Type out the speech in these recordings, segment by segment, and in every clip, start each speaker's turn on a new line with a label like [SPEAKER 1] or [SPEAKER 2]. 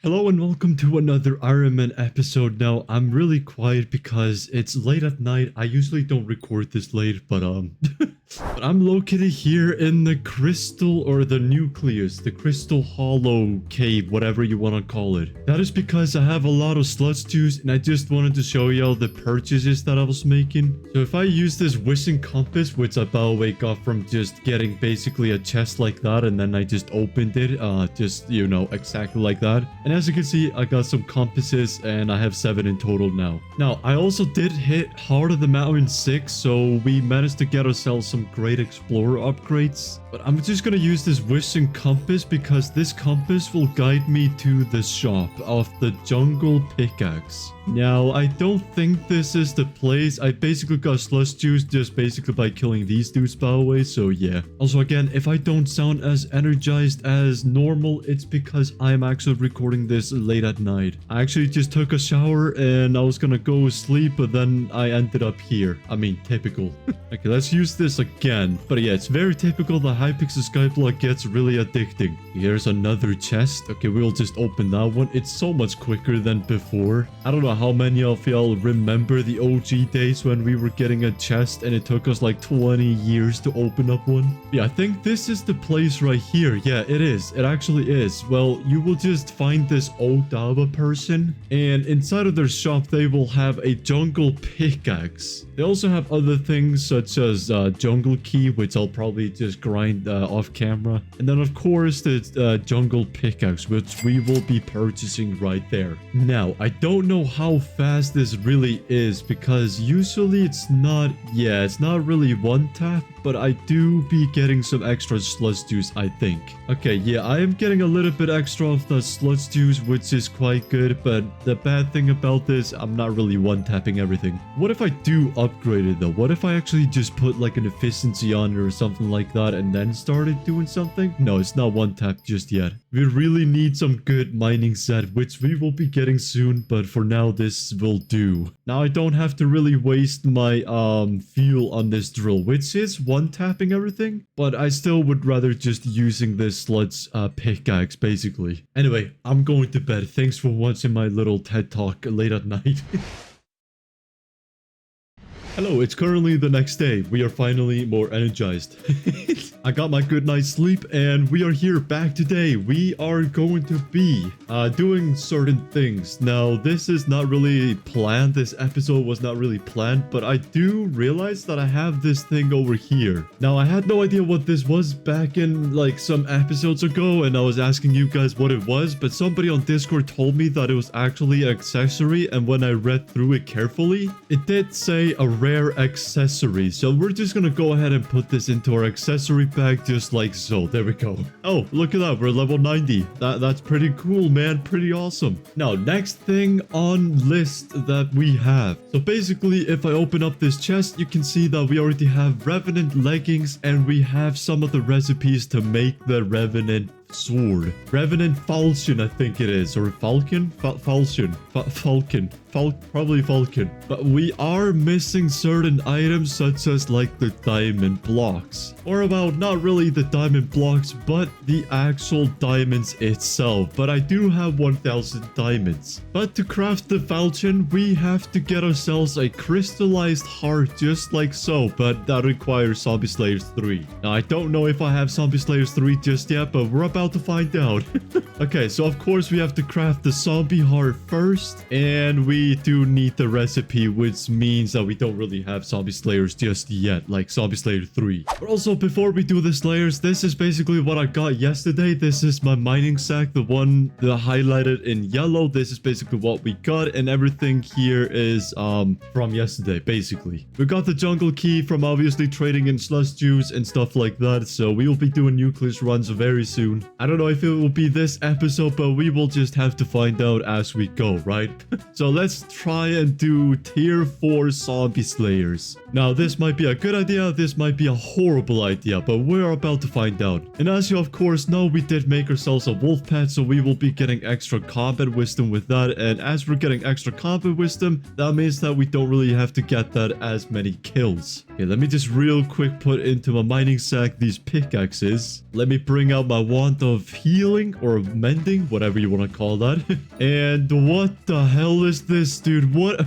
[SPEAKER 1] Hello and welcome to another Ironman episode. Now, I'm really quiet because it's late at night. I usually don't record this late, but but I'm located here in the crystal or the nucleus, the crystal hollow cave, whatever you want to call it. That is because I have a lot of sludge juice and I just wanted to show y'all the purchases that I was making. So if I use this wishing compass, which I by the way got from just getting basically a chest like that, and then I just opened it, just, you know, exactly like that. And as you can see, I got some compasses and I have 7 in total now. Now, I also did hit Heart of the Mountain 6, so we managed to get ourselves some great explorer upgrades. But I'm just gonna use this wishing compass because this compass will guide me to the shop of the jungle pickaxe. Now, I don't think this is the place. I basically got sludge juice just basically by killing these dudes, by the way, so yeah. Also, again, if I don't sound as energized as normal, it's because I'm actually recording this late at night. I actually just took a shower and I was gonna go sleep, but then I ended up here. I mean, typical. Okay, let's use this again. But yeah, it's very typical that Hypixel Skyblock gets really addicting. Here's another chest. Okay, we'll just open that one. It's so much quicker than before. I don't know how many of y'all remember the OG days when we were getting a chest and it took us like 20 years to open up one. Yeah, I think this is the place right here. Yeah, it is. It actually is. Well, you will just find this Odaba person, and inside of their shop, they will have a jungle pickaxe. They also have other things such as jungle key, which I'll probably just grind off camera. And then, of course, the jungle pickaxe, which we will be purchasing right there. Now, I don't know how fast this really is because usually it's not, yeah, it's not really one tap, but I do be getting some extra sludge juice, I think. Okay, yeah, I am getting a little bit extra of the sludge juice, which is quite good, but the bad thing about this, I'm not really one-tapping everything. What if I do upgrade it, though? What if I actually just put, like, an efficiency on it or something like that and then started doing something? No, it's not one-tap just yet. We really need some good mining set, which we will be getting soon, but for now, this will do. Now, I don't have to really waste my, fuel on this drill, which is one-tapping everything, but I still would rather just using this sludge pickaxe, basically. Anyway, I'm going to bed. Thanks for watching my little TED Talk late at night. Hello, it's currently the next day. We are finally more energized. I got my good night's sleep and we are here back today. We are going to be doing certain things. Now, this is not really planned. This episode was not really planned, but I do realize that I have this thing over here. Now, I had no idea what this was back in like some episodes ago, and I was asking you guys what it was, but somebody on Discord told me that it was actually an accessory, and when I read through it carefully, it did say a rare accessory. So we're just gonna go ahead and put this into our accessory bag just like so. There we go. Oh, look at that. We're level 90. That's pretty cool, man. Pretty awesome. Now, next thing on list that we have. So basically, if I open up this chest, you can see that we already have Revenant leggings and we have some of the recipes to make the Revenant sword. Revenant falchion, I think it is, or falcon? Falchion. Falcon. Probably falcon. But we are missing certain items such as like the diamond blocks. Or about not really the diamond blocks, but the actual diamonds itself. But I do have 1000 diamonds. But to craft the falchion, we have to get ourselves a crystallized heart just like so. But that requires Zombie Slayers 3. Now, I don't know if I have Zombie Slayers 3 just yet, but we're about to find out. Okay, so of course we have to craft the zombie heart first, and we do need the recipe, which means that we don't really have zombie slayers just yet, like Zombie Slayer 3. But also, before we do the slayers, this is basically what I got yesterday. This is my mining sack, the one that highlighted in yellow. This is basically what we got, and everything here is from yesterday, basically. We got the jungle key from obviously trading in sludge juice and stuff like that, so we will be doing nucleus runs very soon. I don't know if it will be this episode, but we will just have to find out as we go, right? So let's try and do tier 4 zombie slayers. Now, this might be a good idea, this might be a horrible idea, but we're about to find out. And as you of course know, we did make ourselves a wolf pet, so we will be getting extra combat wisdom with that. And as we're getting extra combat wisdom, that means that we don't really have to get that as many kills. Okay, let me just real quick put into my mining sack these pickaxes. Let me bring out my wand amount of healing or mending, whatever you want to call that. And what the hell is this, dude? What?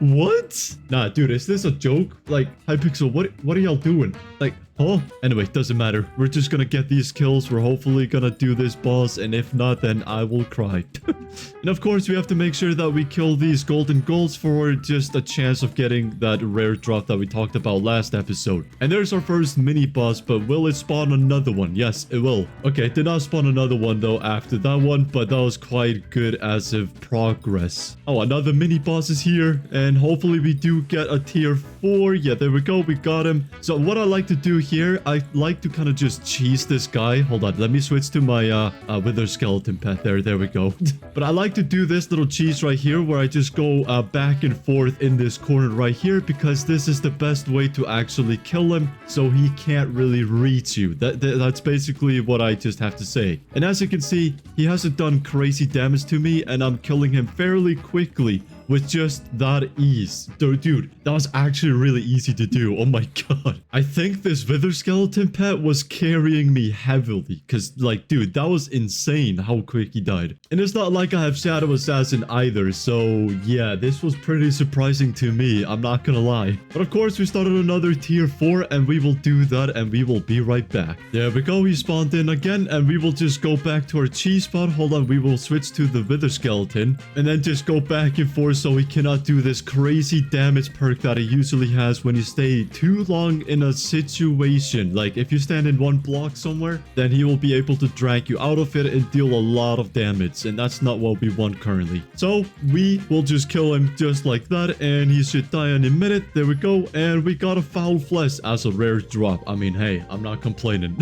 [SPEAKER 1] What? Nah, dude, is this a joke? Like, Hypixel, what are y'all doing? Like, huh? Anyway, doesn't matter. We're just gonna get these kills. We're hopefully gonna do this boss, and if not, then I will cry. And of course, we have to make sure that we kill these golden golds for just a chance of getting that rare drop that we talked about last episode. And there's our first mini boss, but will it spawn another one? Yes, it will. Okay, it did not spawn another one though after that one, but that was quite good as of progress. Oh, another mini boss is here, and hopefully we do get a tier 4. Yeah, there we go. We got him. So what I like to do here, I like to kind of just cheese this guy. Hold on, let me switch to my wither skeleton pet. There we go. But I like to do this little cheese right here where I just go back and forth in this corner right here, because this is the best way to actually kill him, so he can't really reach you. That's basically what I just have to say. And as you can see, he hasn't done crazy damage to me, and I'm killing him fairly quickly with just that ease. Dude, that was actually really easy to do. Oh my god. I think this wither skeleton pet was carrying me heavily, because, like, dude, that was insane how quick he died. And it's not like I have Shadow Assassin either, so yeah, this was pretty surprising to me, I'm not gonna lie. But of course, we started another tier 4, and we will do that, and we will be right back. There we go, we spawned in again, and we will just go back to our cheese spot. Hold on, we will switch to the wither skeleton, and then just go back and forth so he cannot do this crazy damage perk that he usually has when you stay too long in a situation. Like, if you stand in one block somewhere, then he will be able to drag you out of it and deal a lot of damage, and that's not what we want currently. So we will just kill him just like that, and he should die in a minute. There we go, and we got a foul flesh as a rare drop. I mean, hey, I'm not complaining.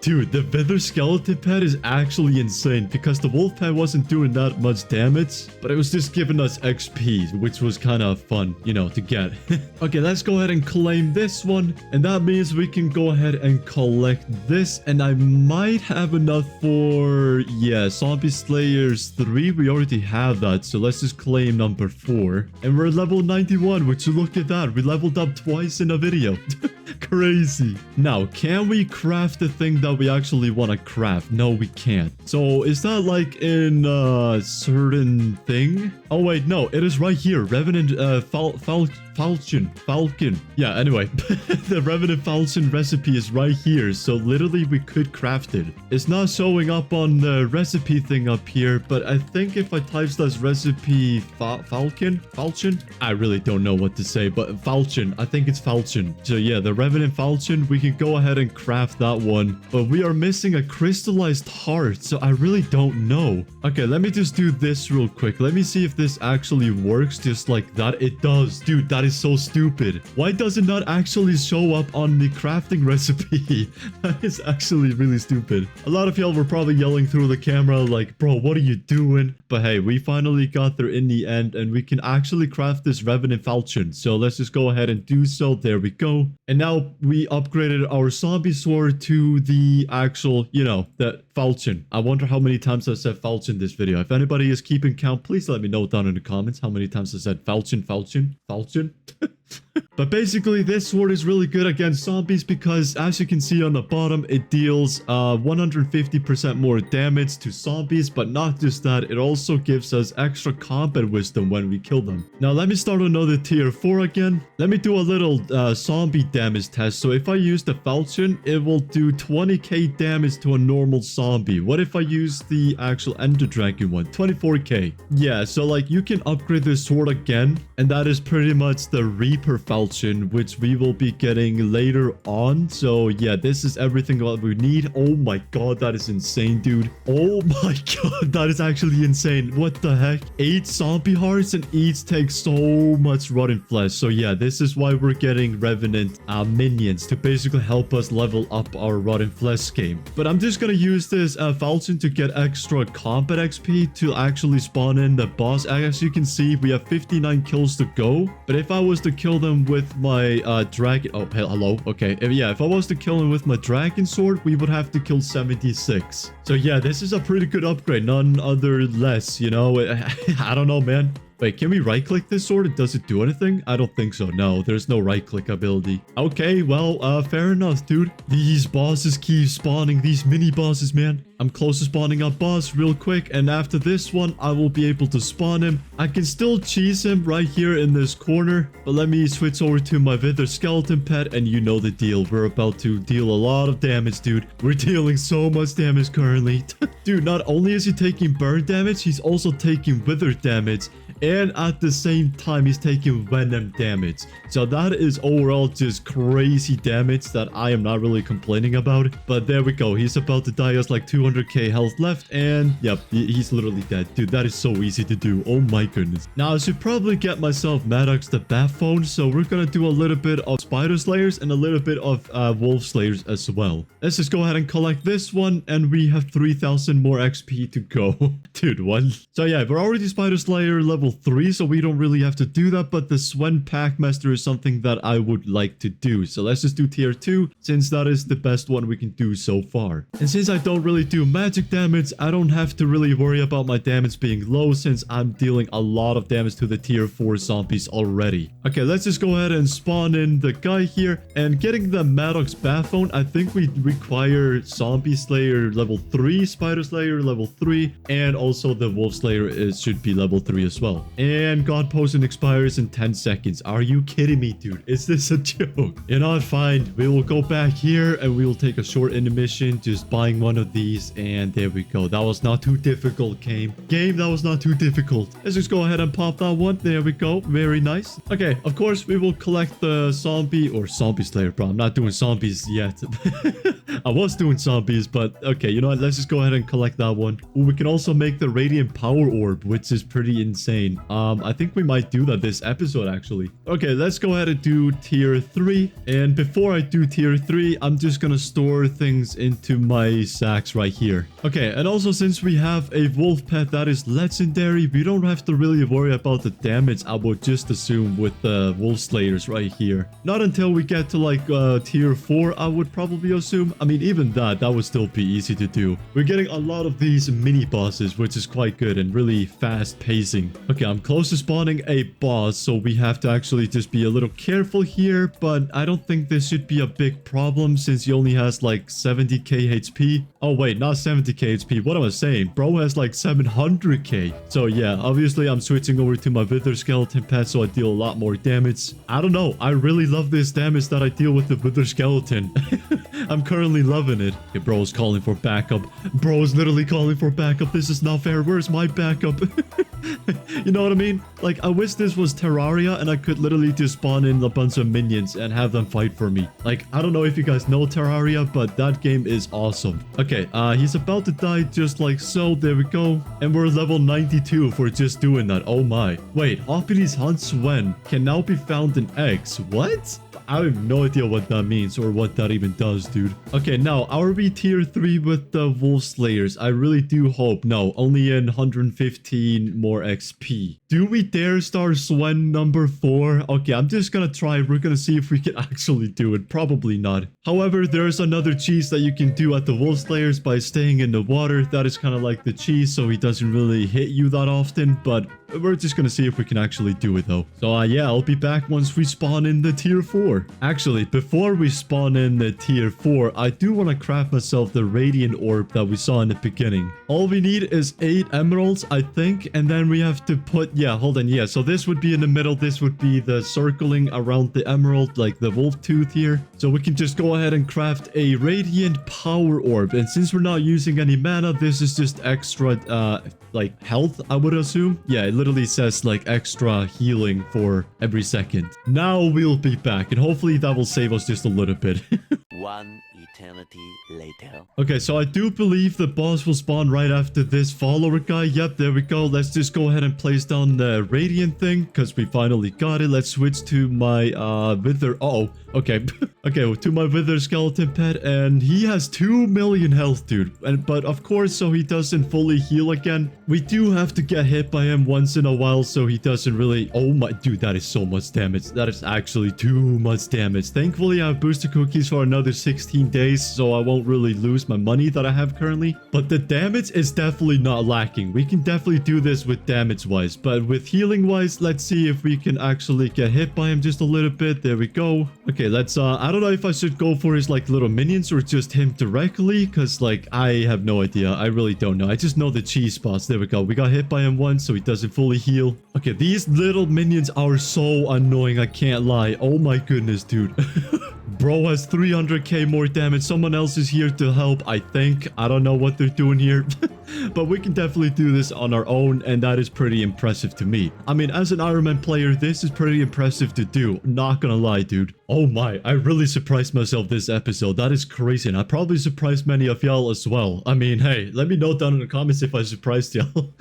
[SPEAKER 1] Dude, the wither skeleton pet is actually insane, because the wolf pet wasn't doing that much damage, but it was just giving us XP, which was kind of fun, you know, to get. Okay, let's go ahead and claim this one, and that means we can go ahead and collect this, and I might have enough for, yeah, Zombie Slayers 3. We already have that, so let's just claim number 4. And we're level 91, which, look at that, we leveled up twice in a video. Crazy. Now, can we craft the thing that we actually want to craft? No, we can't. So is that like in a certain thing? Oh wait, no, it is right here. Revenant Falcon. Yeah, anyway, the Revenant Falcon recipe is right here, so literally we could craft it. It's not showing up on the recipe thing up here, but I think if I type slash recipe Falcon, I really don't know what to say, but Falcon, I think it's Falcon. So yeah, the Revenant Falcon, we can go ahead and craft that one, but we are missing a crystallized heart, so I really don't know. Okay, let me just do this real quick. Let me see if this actually works just like that. It does. Dude, that is so stupid. Why does it not actually show up on the crafting recipe? That is actually really stupid. A lot of y'all were probably yelling through the camera like, bro, what are you doing? But hey, we finally got there in the end, and we can actually craft this Revenant Falcon. So let's just go ahead and do so. There we go. And now we upgraded our zombie sword to the actual, you know, the Falcon. I wonder how many times I said Falcon this video. If anybody is keeping count, please let me know down in the comments how many times I said Falcon. But basically, this sword is really good against zombies because, as you can see on the bottom, it deals 150% more damage to zombies. But not just that, it also gives us extra combat wisdom when we kill them. Now, let me start another tier 4 again. Let me do a little zombie damage test. So if I use the Falchion, it will do 20k damage to a normal zombie. What if I use the actual Ender Dragon one? 24k. Yeah, so like you can upgrade this sword again, and that is pretty much the Reaper Falchion, which we will be getting later on. So yeah, this is everything that we need. Oh my god, that is insane, dude. Oh my god, that is actually insane. What the heck? 8 zombie hearts, and each takes so much rotten flesh. So yeah, this is why we're getting Revenant minions to basically help us level up our rotten flesh game. But I'm just gonna use this Falchion to get extra combat XP to actually spawn in the boss. As you can see, we have 59 kills to go. But if I was to kill them with my dragon... Oh, hello. Okay. If I was to kill him with my dragon sword, we would have to kill 76. So yeah, this is a pretty good upgrade. None other less, you know? I don't know, man. Wait, can we right-click this sword? Does it do anything? I don't think so. No, there's no right-click ability. Okay, well, fair enough, dude. These bosses keep spawning. These mini-bosses, man. I'm close to spawning a boss real quick, and after this one, I will be able to spawn him. I can still cheese him right here in this corner, but let me switch over to my wither skeleton pet, and you know the deal. We're about to deal a lot of damage, dude. We're dealing so much damage currently. Dude, not only is he taking burn damage, he's also taking wither damage. And at the same time, he's taking venom damage. So that is overall just crazy damage that I am not really complaining about. But there we go. He's about to die. He has like 200k health left. And yep, he's literally dead. Dude, that is so easy to do. Oh my goodness. Now, I should probably get myself Maddox the bat phone. So we're going to do a little bit of spider slayers and a little bit of wolf slayers as well. Let's just go ahead and collect this one. And we have 3,000 more XP to go. Dude, what? So yeah, we're already spider slayer level 3, so we don't really have to do that, but the Swen Packmaster is something that I would like to do. So let's just do tier 2, since that is the best one we can do so far. And since I don't really do magic damage, I don't have to really worry about my damage being low, since I'm dealing a lot of damage to the tier 4 zombies already. Okay, let's just go ahead and spawn in the guy here. And getting the Maddox Bathphone, I think we require Zombie Slayer level 3, Spider Slayer level 3, and also the Wolf Slayer should be level 3 as well. And God Potion expires in 10 seconds. Are you kidding me, dude? Is this a joke? You know what? Fine. We will go back here and we will take a short intermission, just buying one of these. And there we go. That was not too difficult, game. That was not too difficult. Let's just go ahead and pop that one. There we go. Very nice. Okay, of course, we will collect the zombie slayer, bro. I'm not doing zombies yet. I was doing zombies, but okay, you know what? Let's just go ahead and collect that one. Ooh, we can also make the radiant power orb, which is pretty insane. I think we might do that this episode, actually. Okay, let's go ahead and do tier 3. And before I do tier 3, I'm just gonna store things into my sacks right here. Okay, and also since we have a wolf pet that is legendary, we don't have to really worry about the damage, I would just assume, with the wolf slayers right here. Not until we get to like tier 4, I would probably assume. I mean, even that would still be easy to do. We're getting a lot of these mini bosses, which is quite good and really fast pacing. Okay, I'm close to spawning a boss, so we have to actually just be a little careful here, but I don't think this should be a big problem since he only has like 70k HP. Oh wait, not 70k HP. What am I saying? Bro has like 700k. So yeah, obviously I'm switching over to my wither skeleton pet, so I deal a lot more damage. I don't know. I really love this damage that I deal with the wither skeleton. I'm currently loving it. Okay, bro's calling for backup. Bro's literally calling for backup. This is not fair. Where's my backup? You know what I mean? Like, I wish this was Terraria and I could literally just spawn in a bunch of minions and have them fight for me. Like, I don't know if you guys know Terraria, but that game is awesome. Okay, he's about to die just like so. There we go. And we're level 92 for just doing that. Oh my. Wait, Hoppy's Hunt Swen can now be found in X. What? I have no idea what that means or what that even does, dude. Okay, now, are we tier 3 with the Wolf Slayers? I really do hope. No, only in 115 more XP. Do we dare start Swen number 4? Okay, I'm just gonna try. We're gonna see if we can actually do it. Probably not. However, there's another cheese that you can do at the Wolf Slayers by staying in the water. That is kind of like the cheese, so he doesn't really hit you that often, but we're just gonna see if we can actually do it though. So yeah, I'll be back once we spawn in the tier 4. Actually, before we spawn in the tier 4, I do want to craft myself the radiant orb that we saw in the beginning. All we need is 8 emeralds, I think, and then we have to put, yeah, hold on, yeah, so this would be in the middle. This would be the circling around the emerald, like the wolf tooth here. So we can just go ahead and craft a radiant power orb, and since we're not using any mana, this is just extra like health, I would assume. Yeah, it literally says like extra healing for every second. Now we'll be back, and hopefully that will save us just a little bit.
[SPEAKER 2] One eternity later.
[SPEAKER 1] Okay, so I do believe the boss will spawn right after this follower guy. Yep, there we go. Let's just go ahead and place down the radiant thing because we finally got it. Let's switch to my wither. Okay. Okay, to my wither skeleton pet, and he has 2 million health, dude. But of course, so he doesn't fully heal again, we do have to get hit by him once in a while, so he doesn't really. Oh my, dude, that is so much damage. That is actually too much damage. Thankfully, I have booster cookies for another 16 days. days, so I won't really lose my money that I have currently. But the damage is definitely not lacking. We can definitely do this with damage-wise, but with healing-wise, let's see if we can actually get hit by him just a little bit. There we go. Okay, let's, I don't know if I should go for his, like, little minions or just him directly, because, like, I have no idea. I really don't know. I just know the cheese spots. There we go. We got hit by him once, so he doesn't fully heal. Okay, these little minions are so annoying. I can't lie. Oh my goodness, dude. Bro has 300k more damage. Someone else is here to help, I think. I don't know what they're doing here. But we can definitely do this on our own, and that is pretty impressive to me. I mean, as an Ironman player, this is pretty impressive to do. Not gonna lie, dude. Oh my, I really surprised myself this episode. That is crazy, and I probably surprised many of y'all as well. I mean, hey, let me know down in the comments if I surprised y'all.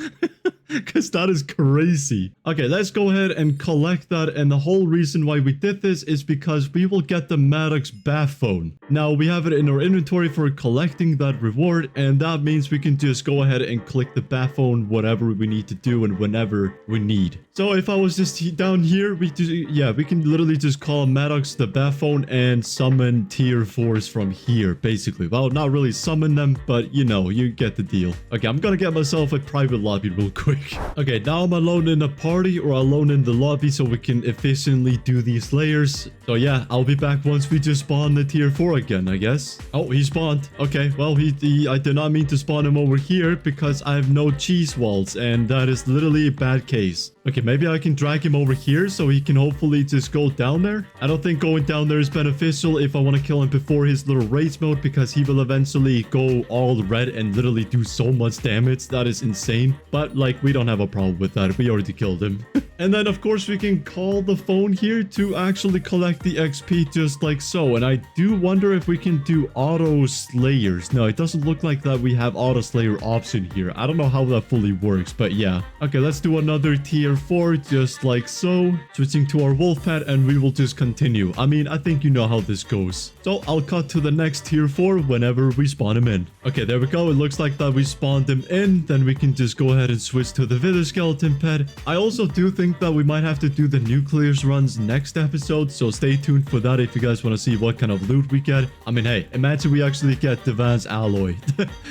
[SPEAKER 1] Because that is crazy. Okay, let's go ahead and collect that. And the whole reason why we did this is because we will get the Maddox bath phone. Now, we have it in our inventory for collecting that reward. And that means we can just go ahead and click the bath phone, whatever we need to do and whenever we need. So if I was just down here, we can literally just call Maddox the bath phone and summon tier 4s from here, basically. Well, not really summon them, but you know, you get the deal. Okay, I'm gonna get myself a private lobby real quick. Okay, now I'm alone in a party or alone in the lobby so we can efficiently do these layers. So yeah, I'll be back once we just spawn the tier 4 again, I guess. Oh, he spawned. Okay, well, I did not mean to spawn him over here because I have no cheese walls, and that is literally a bad case. Okay, maybe I can drag him over here so he can hopefully just go down there. I don't think going down there is beneficial if I want to kill him before his little rage mode, because he will eventually go all red and literally do so much damage. That is insane. But like, we don't have a problem with that. We already killed him. And then of course we can call the phone here to actually collect the XP just like so. And I do wonder if we can do auto slayers. No, it doesn't look like that we have auto slayer option here. I don't know how that fully works, but yeah. Okay, let's do another tier 4 just like so. Switching to our wolf pet, and we will just continue. I mean, I think you know how this goes. So I'll cut to the next tier 4 whenever we spawn him in. Okay, there we go. It looks like that we spawned him in. Then we can just go ahead and switch to the Wither skeleton pet. I also do think that we might have to do the nucleus runs next episode, so stay tuned for that if you guys want to see what kind of loot we get. I mean, hey, imagine we actually get Divan's alloy.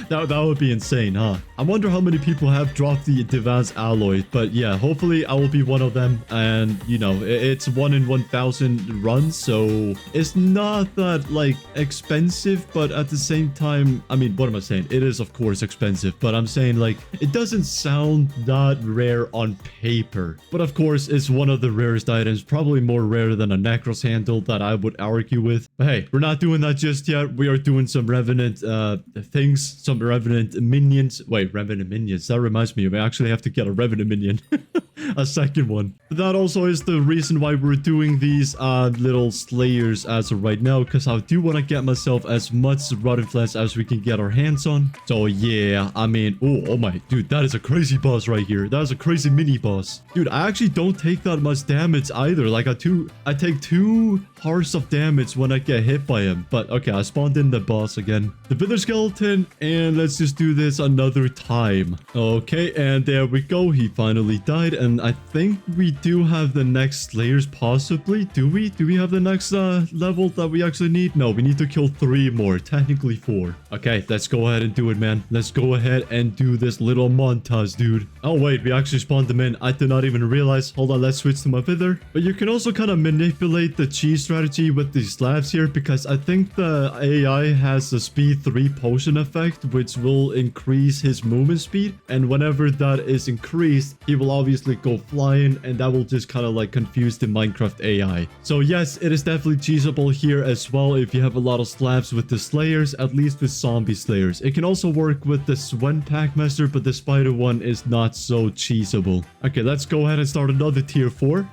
[SPEAKER 1] that would be insane, huh? I wonder how many people have dropped the Divan's alloy, but yeah, hopefully I will be one of them. And you know, it's 1 in 1,000 runs, so it's not that like expensive, but at the same time, I mean, what am I saying? It is of course expensive, but I'm saying like it doesn't sound that rare on paper. But of course, it's one of the rarest items, probably more rare than a Necros handle that I would argue with. But hey, we're not doing that just yet. We are doing some Revenant things, some Revenant minions. Wait, Revenant minions. That reminds me, we actually have to get a Revenant minion. A second one. But that also is the reason why we're doing these little slayers as of right now, because I do want to get myself as much rotten flesh as we can get our hands on. So yeah, I mean, oh my, dude, that is a crazy boss right here. That is a crazy mini boss. Dude, I actually don't take that much damage either. Like I take 2 hearts of damage when I get hit by him. But okay, I spawned in the boss again. The Wither skeleton, and let's just do this another time. Okay, and there we go. He finally died, and I think we do have the next slayers possibly. Do we? Do we have the next level that we actually need? No, we need to kill 3 more. Technically 4. Okay, let's go ahead and do it, man. Let's go ahead and do this little montage, dude. Oh wait, we actually spawned them in. I did not even realize. Hold on, let's switch to my Wither. But you can also kind of manipulate the cheese strategy with these slabs here, because I think the AI has a speed 3 potion effect, which will increase his movement speed. And whenever that is increased, he will obviously go flying, and that will just kind of like confuse the Minecraft AI. So yes, it is definitely cheesable here as well if you have a lot of slabs with the slayers, at least with zombie slayers. It can also work with the Swen Packmaster, but the spider one is not so cheesable. Okay, let's go ahead and start another tier 4.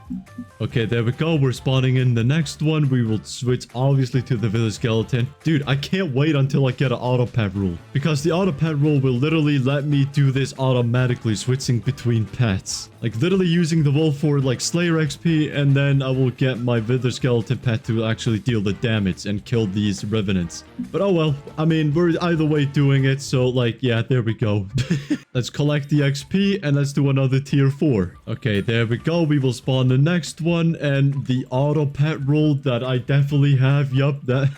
[SPEAKER 1] Okay, there we go. We're spawning in the next one. We will switch obviously to the Wither skeleton. Dude, I can't wait until I get an auto pet rule, because the auto pet rule will literally let me do this automatically, switching between pets. Like, Like literally using the wolf for like Slayer XP, and then I will get my Wither Skeleton pet to actually deal the damage and kill these revenants. But oh well, I mean, we're either way doing it, so like, yeah, there we go. Let's collect the XP and let's do another tier 4. Okay, there we go. We will spawn the next one, and the auto pet rule that I definitely have. Yup, that...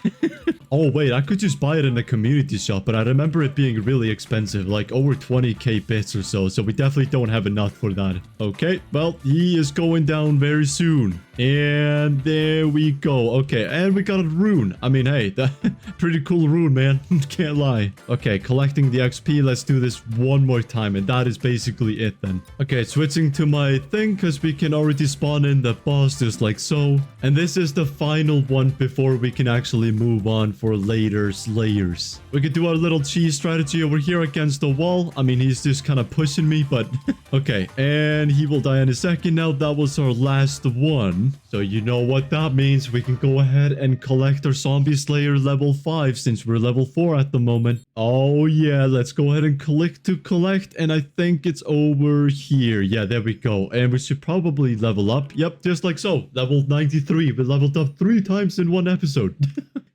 [SPEAKER 1] Oh, wait, I could just buy it in the community shop, but I remember it being really expensive, like over 20k bits or so, so we definitely don't have enough for that. Okay, well, he is going down very soon. And there we go. Okay, and we got a rune. I mean, hey, that pretty cool rune, man. Can't lie. Okay, collecting the XP. Let's do this one more time, and that is basically it then. Okay, switching to my thing, because we can already spawn in the boss just like so. And this is the final one before we can actually move on for later slayers. We could do our little cheese strategy over here against the wall. I mean, he's just kind of pushing me, but okay. And he will die in a second now. That was our last one. So you know what that means. We can go ahead and collect our zombie slayer level 5 since we're level 4 at the moment. Oh yeah, let's go ahead and click to collect, and I think it's over here. Yeah, there we go. And we should probably level up. Yep, just like so. Level 93. We leveled up 3 times in one episode.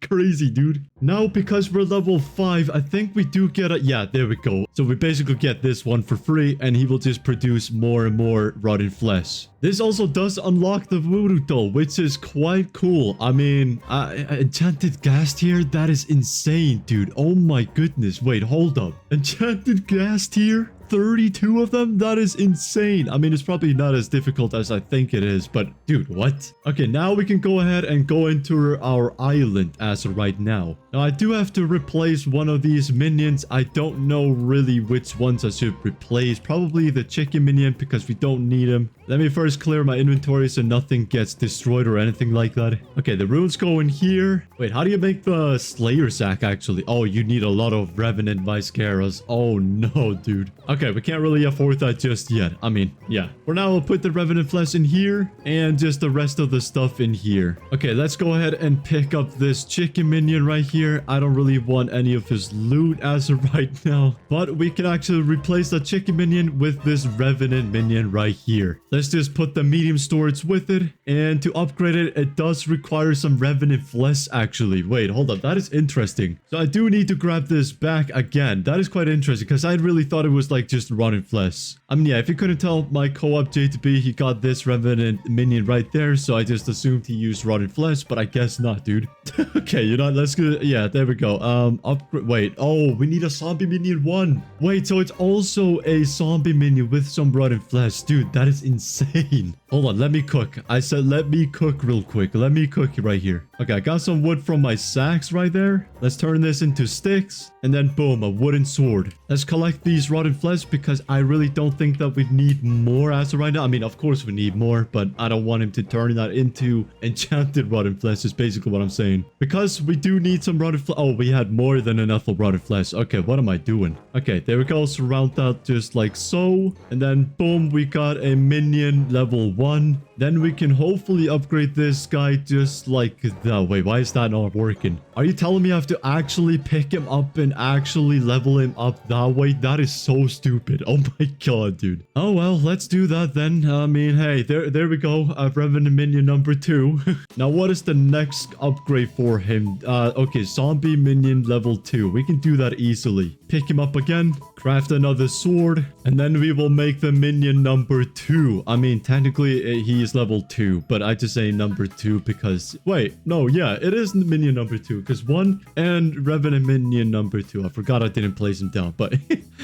[SPEAKER 1] Crazy, dude. Now, because we're level 5, I think we do get a... Yeah, there we go. So we basically get this one for free, and he will just produce more and more rotten flesh. This also does unlock the voodoo doll, which is quite cool. I mean, enchanted ghast here? That is insane, dude. Oh my goodness. Wait, hold up. Enchanted ghast here? 32 of them? That is insane. I mean, it's probably not as difficult as I think it is, but dude, what? Okay, now we can go ahead and go into our island as of right now. Now, I do have to replace one of these minions. I don't know really which ones I should replace. Probably the chicken minion because we don't need him. Let me first clear my inventory so nothing gets destroyed or anything like that. Okay, the runes go in here. Wait, how do you make the Slayer sack actually? Oh, you need a lot of Revenant Viscaras. Oh no, dude. Okay, we can't really afford that just yet. I mean, yeah. For now, we'll put the Revenant flesh in here and just the rest of the stuff in here. Okay, let's go ahead and pick up this chicken minion right here. I don't really want any of his loot as of right now, but we can actually replace the chicken minion with this Revenant minion right here. Let's just put the medium storage with it, and to upgrade it, it does require some Revenant flesh actually. Wait, hold up. That is interesting. So I do need to grab this back again. That is quite interesting because I really thought it was like just rotten flesh. I mean, yeah, if you couldn't tell, my co-op J2B, he got this Revenant minion right there, so I just assumed he used rotten flesh, but I guess not, dude. Okay, you know, let's go. Yeah, there we go. Upgrade. Wait, oh, we need a zombie minion 1. Wait, so it's also a zombie minion with some rotten flesh. Dude, that is insane. Hold on, let me cook. I said let me cook real quick. Let me cook right here. Okay, I got some wood from my sacks right there. Let's turn this into sticks, and then boom, a wooden sword. Let's collect these rotten flesh because I really don't think that we need more as of right now. I mean, of course we need more, but I don't want him to turn that into enchanted rotten flesh is basically what I'm saying. Because we do need some rotten flesh. Oh, we had more than enough of rotten flesh. Okay, what am I doing? Okay, there we go. Surround that just like so. And then boom, we got a minion level 1. Then we can hopefully upgrade this guy just like that. Wait, why is that not working? Are you telling me I have to actually pick him up and actually level him up that way? That is so stupid. Oh my god, dude. Oh well, let's do that then. I mean, hey, there we go. I've Revenant minion number 2. Now, what is the next upgrade for him? Okay, zombie minion level 2. We can do that easily. Pick him up again, craft another sword, and then we will make the minion number 2. I mean, technically, he is level 2, but I just say number 2 because... Wait, no, yeah, it is minion number 2, because 1 and Revenant minion number 2. I forgot I didn't place him down, but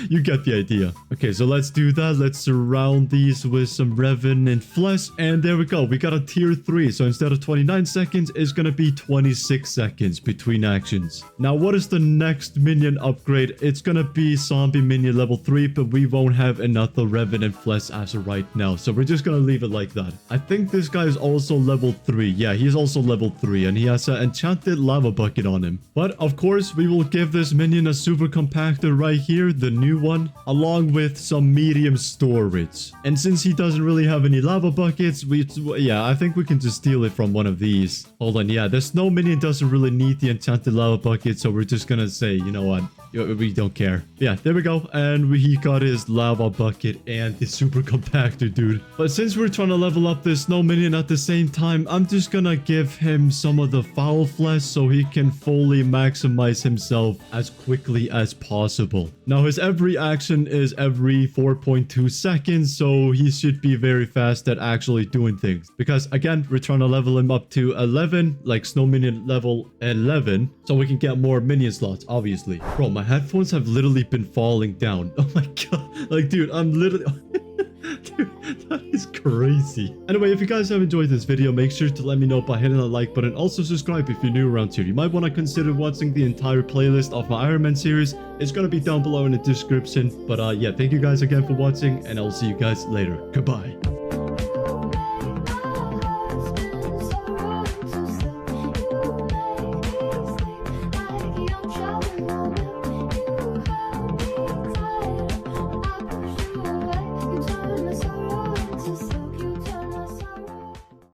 [SPEAKER 1] you get the idea. Okay, so let's do that. Let's surround these with some Revenant flesh, and there we go. We got a tier 3, so instead of 29 seconds, it's gonna be 26 seconds between actions. Now, what is the next minion upgrade? It's gonna be zombie minion level 3, but we won't have enough Revenant flesh as of right now, so we're just gonna leave it like that. I think this guy is also level 3. Yeah, he's also level 3, and he has an enchanted lava bucket on him. But of course, we will give this minion a super compactor right here, the new one, along with some medium storage. And since he doesn't really have any lava buckets, yeah, I think we can just steal it from one of these. Hold on, yeah, the snow minion doesn't really need the enchanted lava bucket, so we're just gonna say, you know what? We don't care. Yeah, there we go. And he got his lava bucket and the super compactor, dude. But since we're trying to level up this snow minion at the same time, I'm just gonna give him some of the foul flesh so he can fully maximize himself as quickly as possible. Now, his every action is every 4.2 seconds, so he should be very fast at actually doing things. Because, again, we're trying to level him up to 11, like snow minion level 11, so we can get more minion slots, obviously. Bro, my headphones have literally been falling down. Oh my god. Like, dude, I'm literally... Dude, that is crazy. Anyway, if you guys have enjoyed this video, make sure to let me know by hitting the like button. Also, subscribe if you're new around here. You might want to consider watching the entire playlist of my Ironman series. It's going to be down below in the description. But yeah, thank you guys again for watching, and I'll see you guys later. Goodbye.